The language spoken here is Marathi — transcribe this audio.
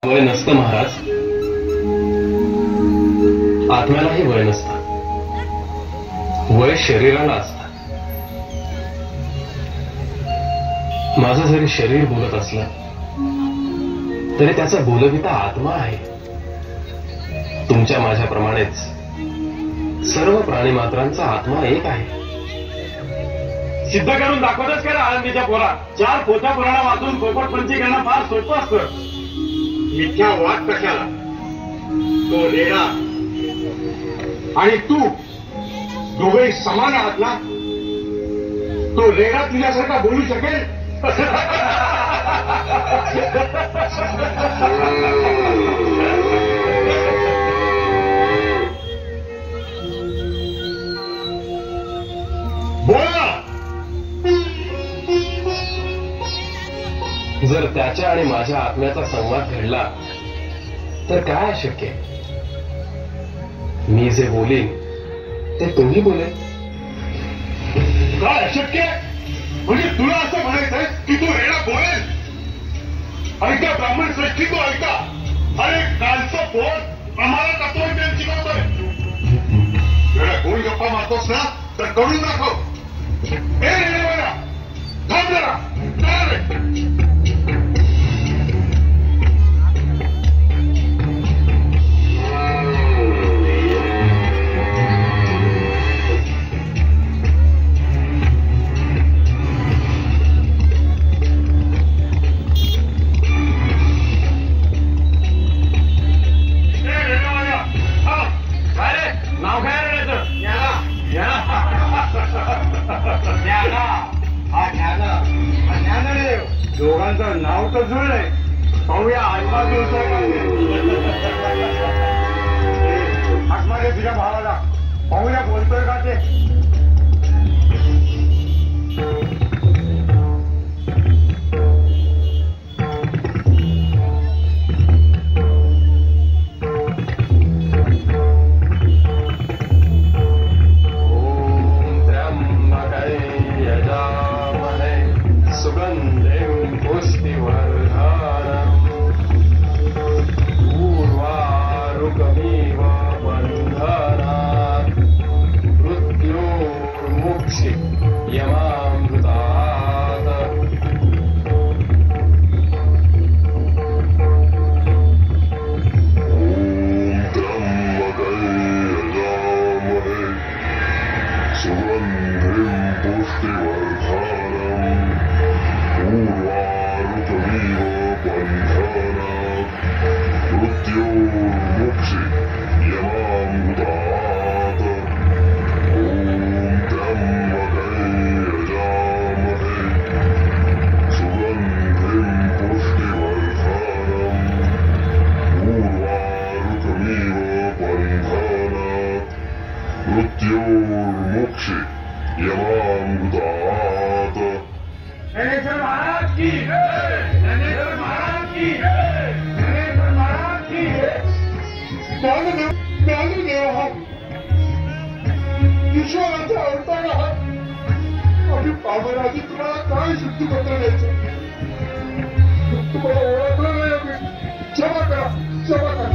वय नसतं महाराज, आत्म्यालाही वय नसतं. वय शरीराला असतं. माझं जरी शरीर बोलत असलं तरी त्याचा बोलविता आत्मा आहे. तुमच्या माझ्याप्रमाणेच सर्व प्राणीमात्रांचा आत्मा एक आहे. सिद्ध करून दाखवतच करा आनंदीच्या पोरा. 4 पोथ्या पुराणा वाचून पोपटपंची करणं फार सोपं असतं. मिथ्या वाद कशाला? तो रेडा आणि तू दोघे समान आहात ना? तो रेडा तुझ्यासारखा बोलू शकेल? बोला. जर त्याच्या आणि माझ्या आत्म्याचा संवाद घडला तर काय अशक्य? मी जे बोलीन ते तुम्ही बोलेल. काय अशक्य? म्हणजे तुला असं म्हणायचंय की तू रेडा बोलेल? ऐका ब्राह्मण श्रेष्ठी, तू ऐका. अरे कालचं पोट आम्हाला तत्वज्ञान शिकवतोय. रेडा कोण गप्पा मारतोस ना तर करून दाखव. ए रेडा थांब जरा. काय रे? दोघांचं नाव तर जुळलंय. पाहूया आजूबाजूचा हाकमारे तुझ्या भावाला. पाहूया बोलतोय का ते. ईश्वराचा अवतार आहात. आम्ही पामराजी तुम्हाला काय शुद्धीपत्र द्यायचं? तुम्हाला ओळखलं नाही आम्ही. क्षमा करा, क्षमा करा.